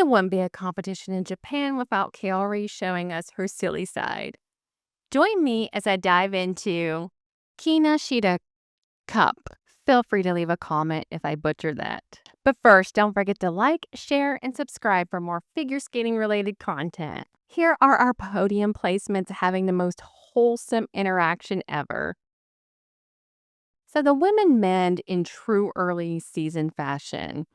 wouldn't be a competition in Japan without Kaori showing us her silly side. Join me as I dive into Kinoshita Cup. Feel free to leave a comment if I butcher that. But first, don't forget to like, share, and subscribe for more figure skating related content. Here are our podium placements having the most wholesome interaction ever. So the women mend in true early season fashion.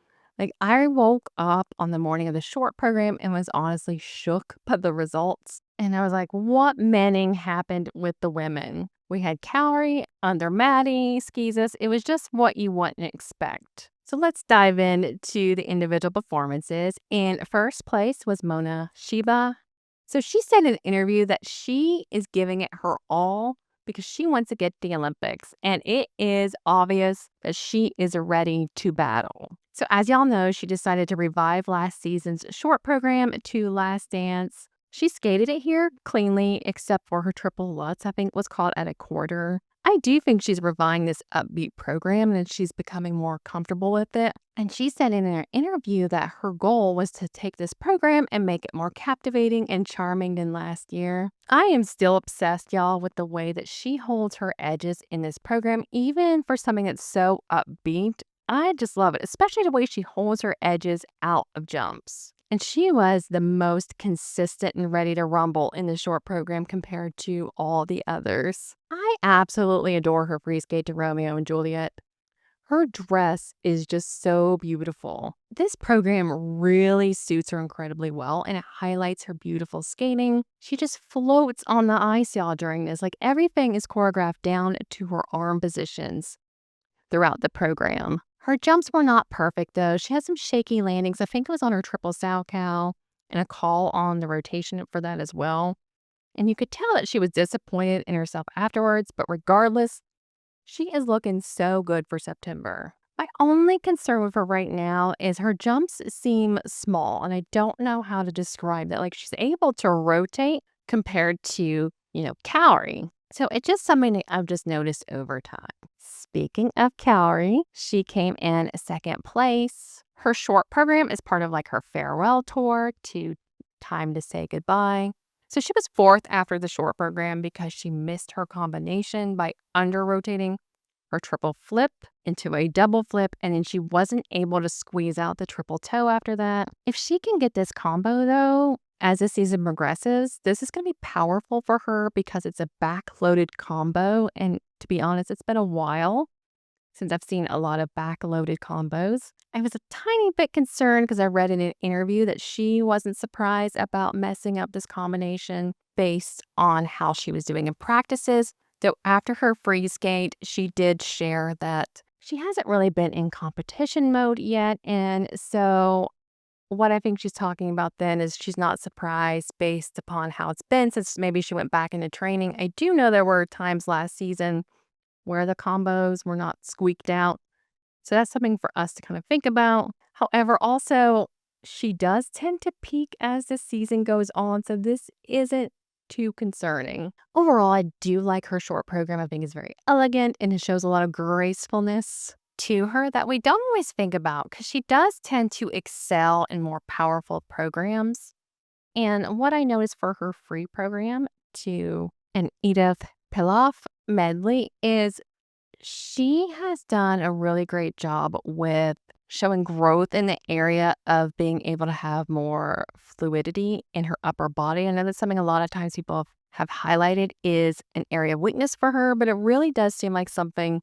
I woke up on the morning of the short program and was honestly shook by the results. And I was like, what menning happened with the women? We had Kaori, under Maddie, SCHIZAS. It was just what you wouldn't expect. So let's dive into the individual performances. In first place was Mone Shiba. So she said in an interview that she is giving it her all because she wants to get to the Olympics. And it is obvious that she is ready to battle. So as y'all know, she decided to revive last season's short program to Last Dance. She skated it here cleanly, except for her triple lutz, I think was caught at a quarter. I do think she's reviving this upbeat program and she's becoming more comfortable with it. And she said in her interview that her goal was to take this program and make it more captivating and charming than last year. I am still obsessed, y'all, with the way that she holds her edges in this program, even for something that's so upbeat. I just love it, especially the way she holds her edges out of jumps. And she was the most consistent and ready to rumble in the short program compared to all the others. I absolutely adore her free skate to Romeo and Juliet. Her dress is just so beautiful. This program really suits her incredibly well and it highlights her beautiful skating. She just floats on the ice, y'all, during this. Everything is choreographed down to her arm positions throughout the program. Her jumps were not perfect, though. She had some shaky landings. I think it was on her triple sow cow and a call on the rotation for that as well. And you could tell that she was disappointed in herself afterwards, but regardless, she is looking so good for September. My only concern with her right now is her jumps seem small, and I don't know how to describe that. She's able to rotate compared to, Kaori. So it's just something that I've just noticed over time. Speaking of Kaori, she came in second place. Her short program is part of her farewell tour to Time to Say Goodbye. So she was fourth after the short program because she missed her combination by under-rotating her triple flip into a double flip, and then she wasn't able to squeeze out the triple toe after that. If she can get this combo, though, as the season progresses, this is going to be powerful for her because it's a back-loaded combo, and to be honest, it's been a while since I've seen a lot of back-loaded combos. I was a tiny bit concerned because I read in an interview that she wasn't surprised about messing up this combination based on how she was doing in practices. Though after her free skate, she did share that she hasn't really been in competition mode yet. And so what I think she's talking about then is she's not surprised based upon how it's been since maybe she went back into training. I do know there were times last season where the combos were not squeaked out. So that's something for us to kind of think about. However, also, she does tend to peak as the season goes on. So this isn't too concerning. Overall, I do like her short program. I think it's very elegant and it shows a lot of gracefulness to her that we don't always think about because she does tend to excel in more powerful programs. And what I noticed for her free program to an Edith Piaf medley is she has done a really great job with showing growth in the area of being able to have more fluidity in her upper body. I know that's something a lot of times people have highlighted is an area of weakness for her, but it really does seem like something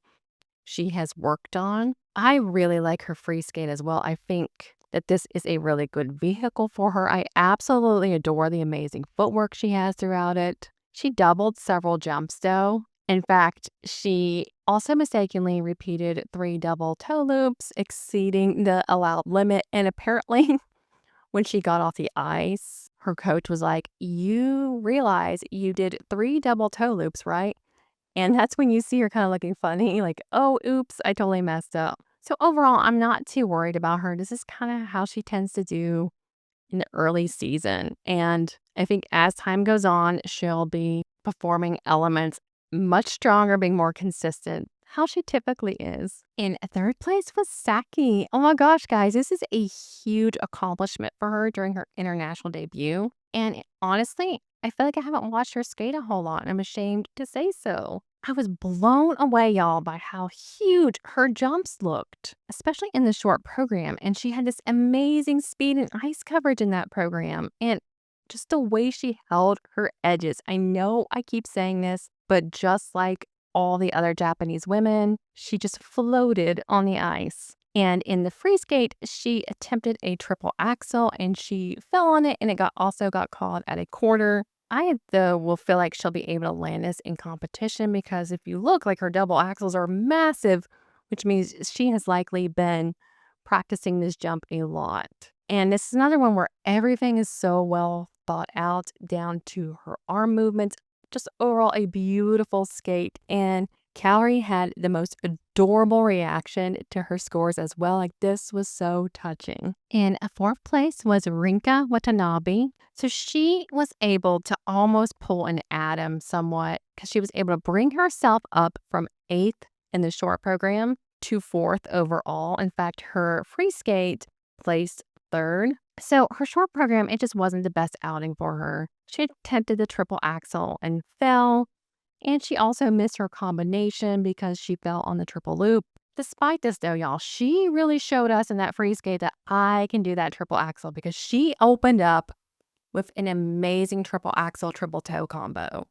she has worked on. I really like her free skate as well. I think that this is a really good vehicle for her. I absolutely adore the amazing footwork she has throughout it. She doubled several jumps though. In fact, she also mistakenly repeated 3 double toe loops, exceeding the allowed limit. And apparently, when she got off the ice, her coach was like, "You realize you did 3 double toe loops, right?" And that's when you see her kind of looking funny, like, "Oh, oops, I totally messed up." So overall, I'm not too worried about her. This is kind of how she tends to do in the early season. And I think as time goes on, she'll be performing elements much stronger, being more consistent. how she typically is. In third place was Saki. Oh my gosh, guys, this is a huge accomplishment for her during her international debut. And honestly, I feel like I haven't watched her skate a whole lot. I'm ashamed to say so. I was blown away, y'all, by how huge her jumps looked, especially in the short program. And she had this amazing speed and ice coverage in that program. And just the way she held her edges. I know I keep saying this, but just like all the other Japanese women, she just floated on the ice. And in the free skate, she attempted a triple axel and she fell on it, and it also got called at a quarter. I, though, will feel like she'll be able to land this in competition because if you look, like, her double axels are massive, which means she has likely been practicing this jump a lot. And this is another one where everything is so well thought out down to her arm movements. Just overall a beautiful skate. And Kaori had the most adorable reaction to her scores as well. Like, this was so touching. In fourth place was Rinka Watanabe. So she was able to almost pull an Adam somewhat because she was able to bring herself up from 8th in the short program to 4th overall. In fact, her free skate placed 3rd. So her short program, it just wasn't the best outing for her. She attempted the triple axel and fell. And she also missed her combination because she fell on the triple loop. Despite this, though, y'all, she really showed us in that free skate that I can do that triple axel because she opened up with an amazing triple axel, triple toe combo.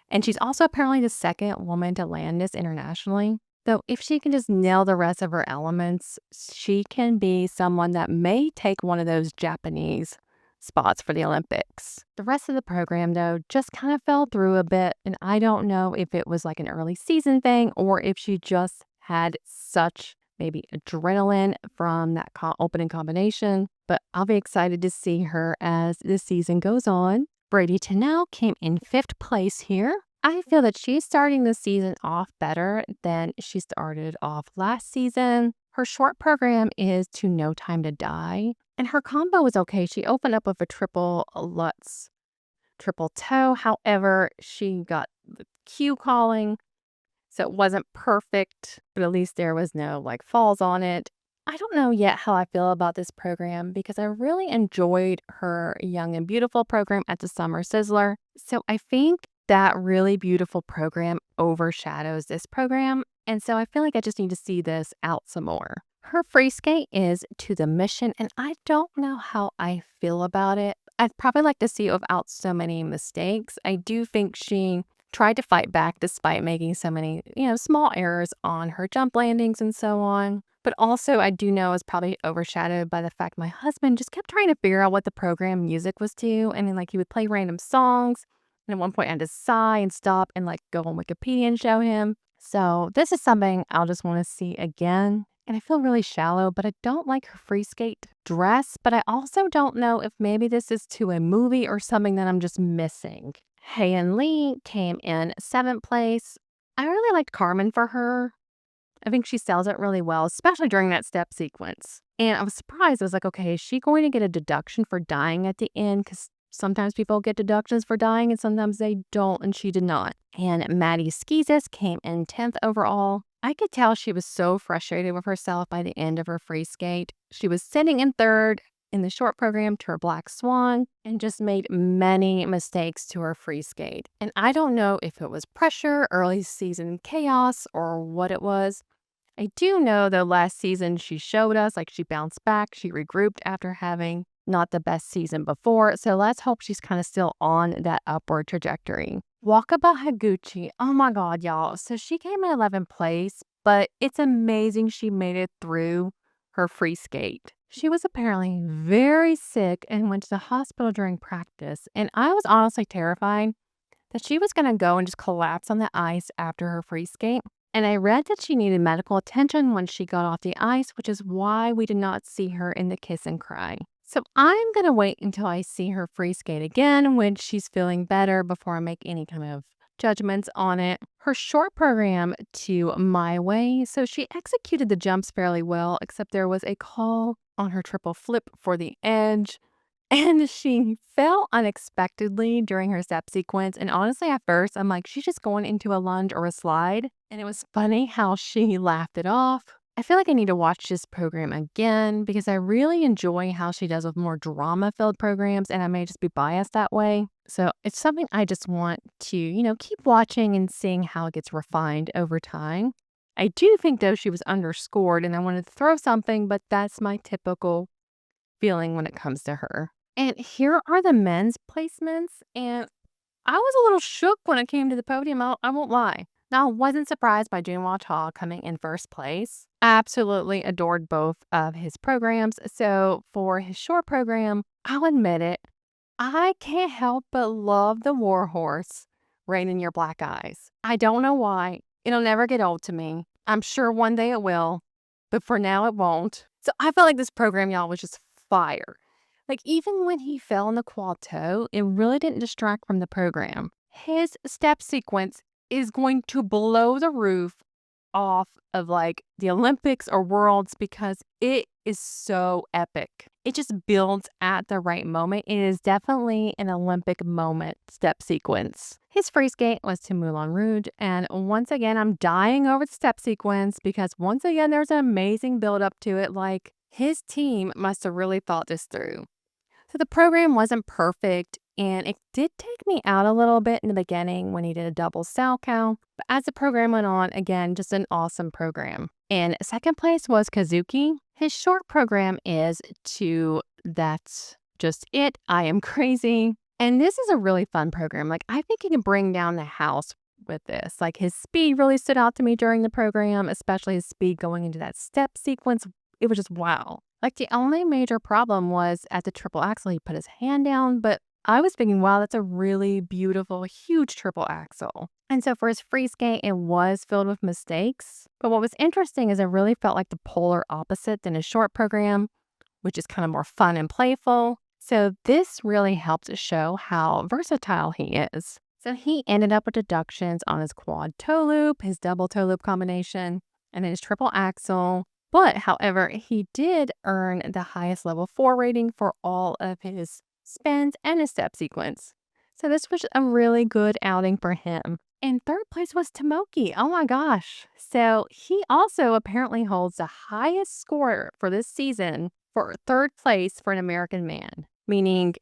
And she's also apparently the second woman to land this internationally. Though if she can just nail the rest of her elements, she can be someone that may take one of those Japanese spots for the Olympics. The rest of the program, though, just kind of fell through a bit, and I don't know if it was like an early season thing or if she just had such maybe adrenaline from that opening combination, but I'll be excited to see her as the season goes on. Bradie TENNELL came in 5th place here. I feel that she's starting the season off better than she started off last season. Her short program is To No Time to Die, and her combo was okay. She opened up with a triple Lutz, triple toe. However, she got the cue calling, so it wasn't perfect, but at least there was no like falls on it. I don't know yet how I feel about this program because I really enjoyed her Young and Beautiful program at the Summer Sizzler. So I think that really beautiful program overshadows this program. And so I feel like I just need to see this out some more. Her free skate is To the Mission, and I don't know how I feel about it. I'd probably like to see it without so many mistakes. I do think she tried to fight back despite making so many, small errors on her jump landings and so on. But also, I do know it's probably overshadowed by the fact my husband just kept trying to figure out what the program music was to. And then, like, he would play random songs. And at one point, I had to sigh and stop and, like, go on Wikipedia and show him. So this is something I'll just want to see again. And I feel really shallow, but I don't like her free skate dress. But I also don't know if maybe this is to a movie or something that I'm just missing. Haein came in 7th place. I really liked Carmen for her. I think she sells it really well, especially during that step sequence. And I was surprised. I was like, okay, is she going to get a deduction for dying at the end? Because sometimes people get deductions for dying and sometimes they don't, and she did not. And Maddie SCHIZAS came in 10th overall. I could tell she was so frustrated with herself by the end of her free skate. She was sitting in 3rd in the short program to her Black Swan and just made many mistakes to her free skate. And I don't know if it was pressure, early season chaos, or what it was. I do know, though, last season she showed us, like, she bounced back, she regrouped after having not the best season before. So let's hope she's kind of still on that upward trajectory. Wakaba HIGUCHI, oh my God, y'all. So she came in 11th place, but it's amazing she made it through her free skate. She was apparently very sick and went to the hospital during practice. And I was honestly terrified that she was going to go and just collapse on the ice after her free skate. And I read that she needed medical attention when she got off the ice, which is why we did not see her in the kiss and cry. So I'm going to wait until I see her free skate again when she's feeling better before I make any kind of judgments on it. Her short program to My Way, so she executed the jumps fairly well, except there was a call on her triple flip for the edge. And she fell unexpectedly during her step sequence. And honestly, at first, I'm like, she's just going into a lunge or a slide. And it was funny how she laughed it off. I feel like I need to watch this program again because I really enjoy how she does with more drama-filled programs, and I may just be biased that way. So it's something I just want to, keep watching and seeing how it gets refined over time. I do think, though, she was underscored, and I wanted to throw something, but that's my typical feeling when it comes to her. And here are the men's placements, and I was a little shook when it came to the podium, I won't lie. Now, I wasn't surprised by Junhwan coming in first place. Absolutely adored both of his programs. So for his short program, I'll admit it, I can't help but love the warhorse right in your black eyes. I don't know why. It'll never get old to me. I'm sure one day it will, but for now it won't. So I felt like this program, y'all, was just fire. Like, even when he fell on the quad toe, it really didn't distract from the program. His step sequence is going to blow the roof off of like the Olympics or Worlds because it is so epic. It just builds at the right moment. It is definitely an Olympic moment step sequence. His free skate was to Moulin Rouge, and once again, I'm dying over the step sequence because once again, there's an amazing build up to it. Like, his team must have really thought this through. So the program wasn't perfect, and it did take me out a little bit in the beginning when he did a double salchow. But as the program went on, again, just an awesome program. And second place was Kazuki. His short program is to That's Just It, I Am Crazy. And this is a really fun program. Like, I think he can bring down the house with this. Like, his speed really stood out to me during the program, especially his speed going into that step sequence. It was just wow. Like, the only major problem was at the triple axel, he put his hand down, but I was thinking, wow, that's a really beautiful, huge triple axel. And so for his free skate, it was filled with mistakes. But what was interesting is it really felt like the polar opposite than his short program, which is kind of more fun and playful. So this really helped show how versatile he is. So he ended up with deductions on his quad toe loop, his double toe loop combination, and then his triple axel. But, however, he did earn the highest level 4 rating for all of his spins and his step sequence. So this was a really good outing for him. And third place was Tomoki. Oh my gosh. So he also apparently holds the highest score for this season for third place for an American man, meaning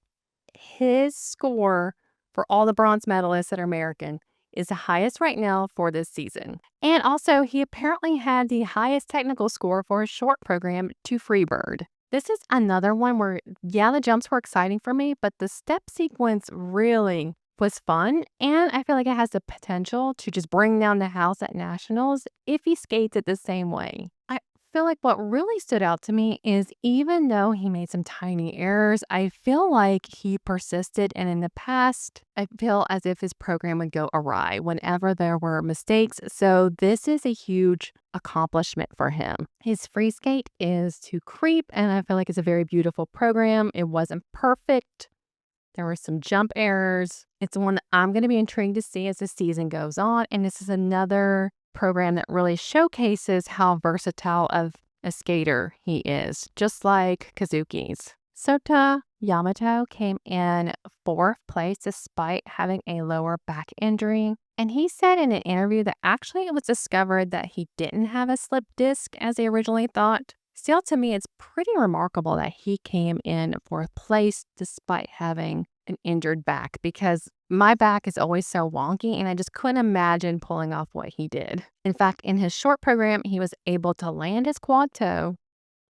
his score for all the bronze medalists that are American is the highest right now for this season. And also, he apparently had the highest technical score for his short program to Freebird. This is another one where, yeah, the jumps were exciting for me, but the step sequence really was fun. And I feel like it has the potential to just bring down the house at nationals if he skates it the same way. I feel like what really stood out to me is even though he made some tiny errors, I feel like he persisted, and in the past, I feel as if his program would go awry whenever there were mistakes. So this is a huge accomplishment for him. His free skate is to Creep, and I feel like it's a very beautiful program. It wasn't perfect. There were some jump errors. It's one that I'm going to be intrigued to see as the season goes on, and this is another program that really showcases how versatile of a skater he is, just like Kazuki's. Sota Yamato came in fourth place despite having a lower back injury. And he said in an interview that actually it was discovered that he didn't have a slip disc as he originally thought. Still, to me, it's pretty remarkable that he came in fourth place despite having an injured back, because my back is always so wonky and I just couldn't imagine pulling off what he did. In fact, in his short program, he was able to land his quad toe,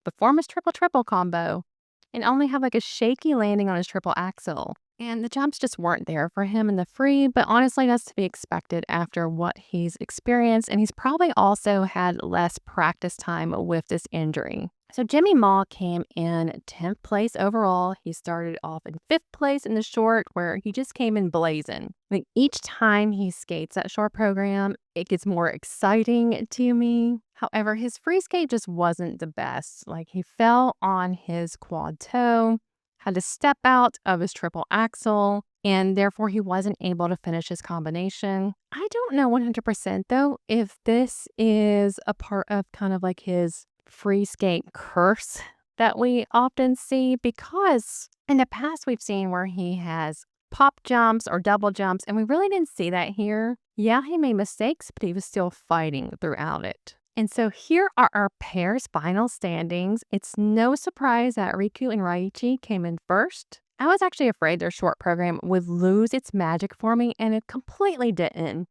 perform his triple-triple combo, and only have like a shaky landing on his triple axel. And the jumps just weren't there for him in the free, but honestly, that's to be expected after what he's experienced. And he's probably also had less practice time with this injury. So Jimmy Ma came in 10th place overall. He started off in 5th place in the short, where he just came in blazing. Like, each time he skates that short program, it gets more exciting to me. However, his free skate just wasn't the best. Like, he fell on his quad toe, had to step out of his triple axel, and therefore he wasn't able to finish his combination. I don't know 100% though if this is a part of kind of like his free skate curse, that we often see, because in the past we've seen where he has pop jumps or double jumps, and we really didn't see that here. Yeah, he made mistakes, but he was still fighting throughout it. And so here are our pair's final standings. It's no surprise that Riku and Ryuichi came in first. I was actually afraid their short program would lose its magic for me, and it completely didn't.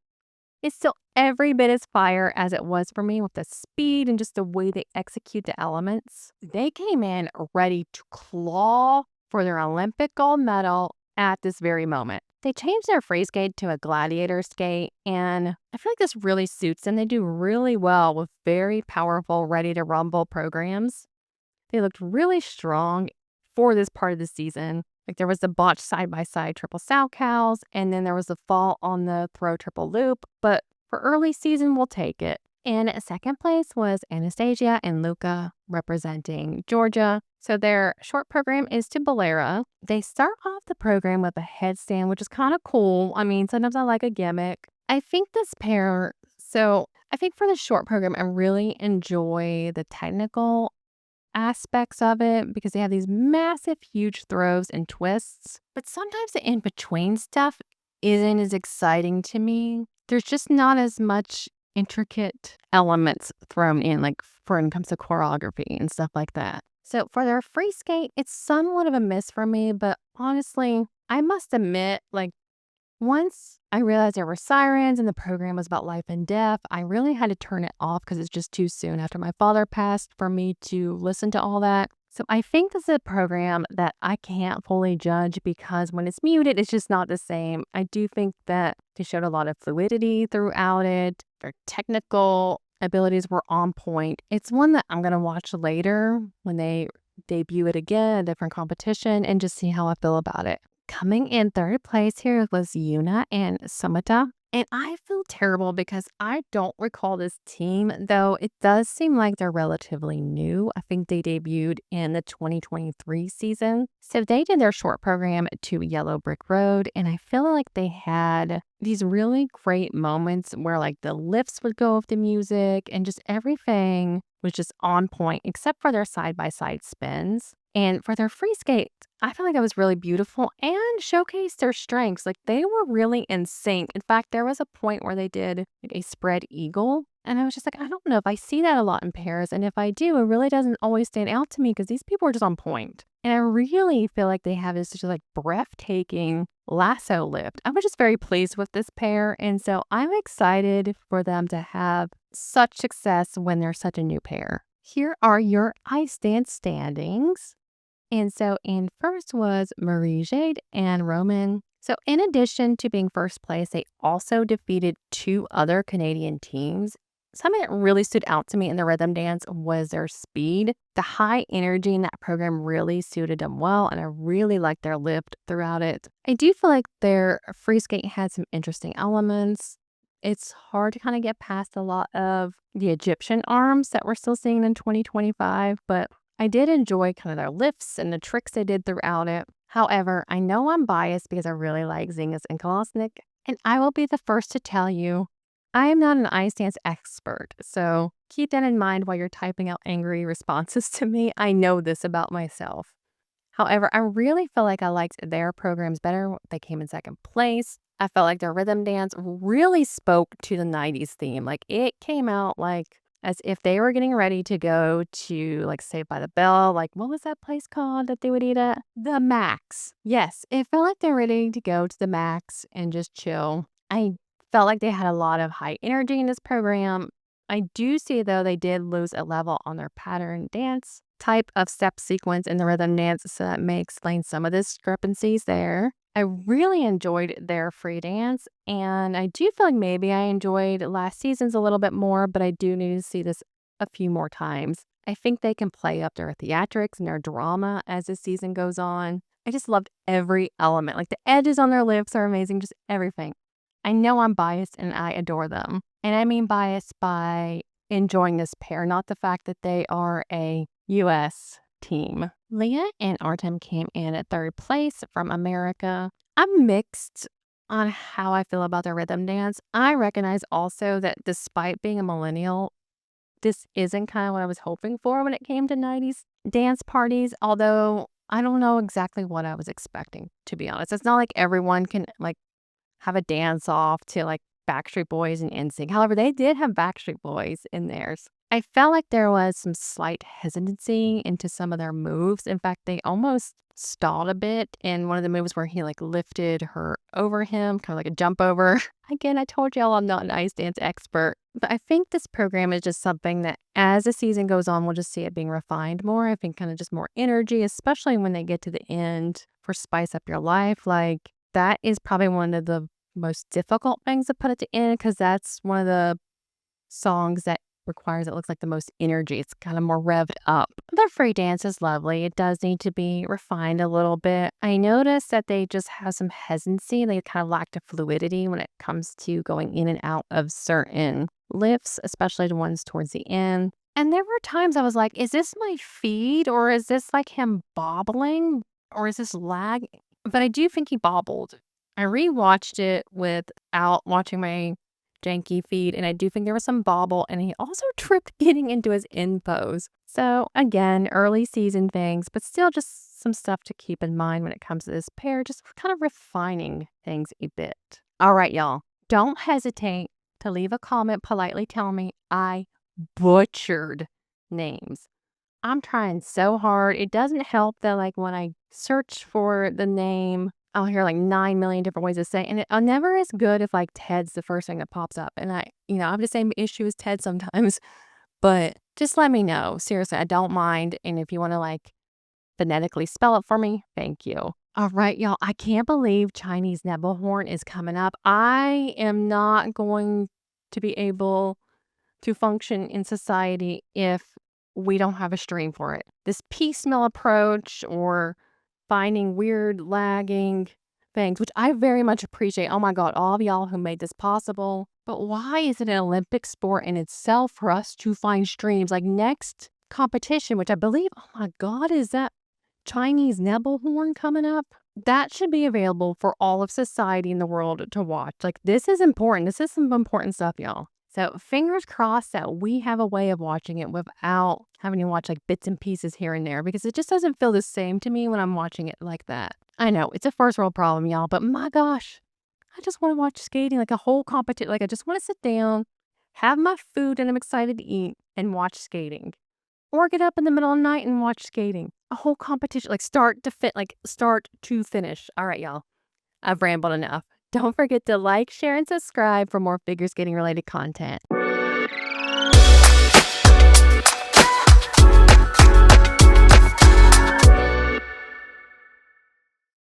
It's still every bit as fire as it was for me, with the speed and just the way they execute the elements. They came in ready to claw for their Olympic gold medal at this very moment. They changed their free skate to a gladiator skate, and I feel like this really suits them. They do really well with very powerful, ready to rumble programs. They looked really strong for this part of the season. Like, there was the botch side-by-side triple sow cows, and then there was the fall on the throw triple loop. But for early season, we'll take it. In second place was Anastasiia and Luka, representing Georgia. So their short program is to Bolera. They start off the program with a headstand, which is kind of cool. I mean, sometimes I like a gimmick. I think this pair, so I think for the short program, I really enjoy the technical aspects of it, because they have these massive, huge throws and twists. But sometimes the in-between stuff isn't as exciting to me. There's just not as much intricate elements thrown in, like when it comes to choreography and stuff like that. So for their free skate, it's somewhat of a miss for me, but honestly, I must admit, like, once I realized there were sirens and the program was about life and death, I really had to turn it off because it's just too soon after my father passed for me to listen to all that. So I think this is a program that I can't fully judge, because when it's muted, it's just not the same. I do think that they showed a lot of fluidity throughout it. Their technical abilities were on point. It's one that I'm going to watch later when they debut it again, a different competition, and just see how I feel about it. Coming in third place here was Yuna and Sumata. And I feel terrible because I don't recall this team, though it does seem like they're relatively new. I think they debuted in the 2023 season. So they did their short program to Yellow Brick Road, and I feel like they had these really great moments where, like, the lifts would go with the music and just everything was just on point, except for their side-by-side spins. And for their free skate, I feel like that was really beautiful and showcased their strengths. Like, they were really in sync. In fact, there was a point where they did like a spread eagle. And I was just like, I don't know if I see that a lot in pairs. And if I do, it really doesn't always stand out to me, because these people are just on point. And I really feel like they have this just like breathtaking lasso lift. I was just very pleased with this pair. And so I'm excited for them to have such success when they're such a new pair. Here are your ice dance standings. And so in first was Marie-Jade and Roman. So in addition to being first place, they also defeated two other Canadian teams. Something that really stood out to me in the rhythm dance was their speed. The high energy in that program really suited them well, and I really liked their lift throughout it. I do feel like their free skate had some interesting elements. It's hard to kind of get past a lot of the Egyptian arms that we're still seeing in 2025, but I did enjoy kind of their lifts and the tricks they did throughout it. However, I know I'm biased because I really like Zingas and Kolosnik, and I will be the first to tell you I am not an ice dance expert, so keep that in mind while you're typing out angry responses to me. I know this about myself. However, I really feel like I liked their programs better. They came in second place. I felt like their rhythm dance really spoke to the 90s theme. Like, it came out like as if they were getting ready to go to, like, Saved by the Bell. Like, what was that place called that they would eat at? The Max. Yes, it felt like they're ready to go to the Max and just chill. I felt like they had a lot of high energy in this program. I do see, though, they did lose a level on their pattern dance type of step sequence in the rhythm dance, so that may explain some of the discrepancies there. I really enjoyed their free dance, and I do feel like maybe I enjoyed last season's a little bit more, but I do need to see this a few more times. I think they can play up their theatrics and their drama as the season goes on. I just loved every element. Like, the edges on their lips are amazing, just everything. I know I'm biased and I adore them. And I mean biased by enjoying this pair, not the fact that they are a U.S. team. Leah and Artem came in at third place from America. I'm mixed on how I feel about their rhythm dance. I recognize also that despite being a millennial, this isn't kind of what I was hoping for when it came to 90s dance parties, although I don't know exactly what I was expecting, to be honest. It's not like everyone can like have a dance off to like Backstreet Boys and NSYNC. However, they did have Backstreet Boys in theirs. I felt like there was some slight hesitancy into some of their moves. In fact, they almost stalled a bit in one of the moves where he like lifted her over him, kind of like a jump over. Again, I told y'all I'm not an ice dance expert, but I think this program is just something that as the season goes on, we'll just see it being refined more. I think kind of just more energy, especially when they get to the end for Spice Up Your Life. Like that is probably one of the most difficult things to put at the end because that's one of the songs that requires it looks like the most energy. It's kind of more revved up. The free dance is lovely. It does need to be refined a little bit. I noticed that they just have some hesitancy. They kind of lack the fluidity when it comes to going in and out of certain lifts, especially the ones towards the end. And there were times I was like, is this my feed or is this like him bobbling or is this lag? But I do think he bobbled. I rewatched it without watching my janky feed, and I do think there was some bobble, and he also tripped getting into his end pose. So again, early season things, but still just some stuff to keep in mind when it comes to this pair, just kind of refining things a bit. All right, y'all, don't hesitate to leave a comment, politely tell me I butchered names. I'm trying so hard. It doesn't help that like when I search for the name, I'll hear like 9 million different ways to say it. And it never is good if like Ted's the first thing that pops up. And I have the same issue as Ted sometimes, but just let me know. Seriously, I don't mind. And if you want to like phonetically spell it for me, thank you. All right, y'all. I can't believe Chinese Nebelhorn is coming up. I am not going to be able to function in society if we don't have a stream for it. This piecemeal approach or finding weird lagging things, which I very much appreciate. Oh my God, all of y'all who made this possible. But why is it an Olympic sport in itself for us to find streams? Like next competition, which I believe, oh my God, is that Chinese Nebelhorn coming up? That should be available for all of society in the world to watch. Like this is important. This is some important stuff, y'all. So fingers crossed that we have a way of watching it without having to watch like bits and pieces here and there because it just doesn't feel the same to me when I'm watching it like that. I know it's a first world problem, y'all, but my gosh, I just want to watch skating like a whole competition. Like I just want to sit down, have my food and I'm excited to eat and watch skating. Or get up in the middle of the night and watch skating. A whole competition, like start to finish. All right, y'all. I've rambled enough. Don't forget to like, share, and subscribe for more figure skating related content.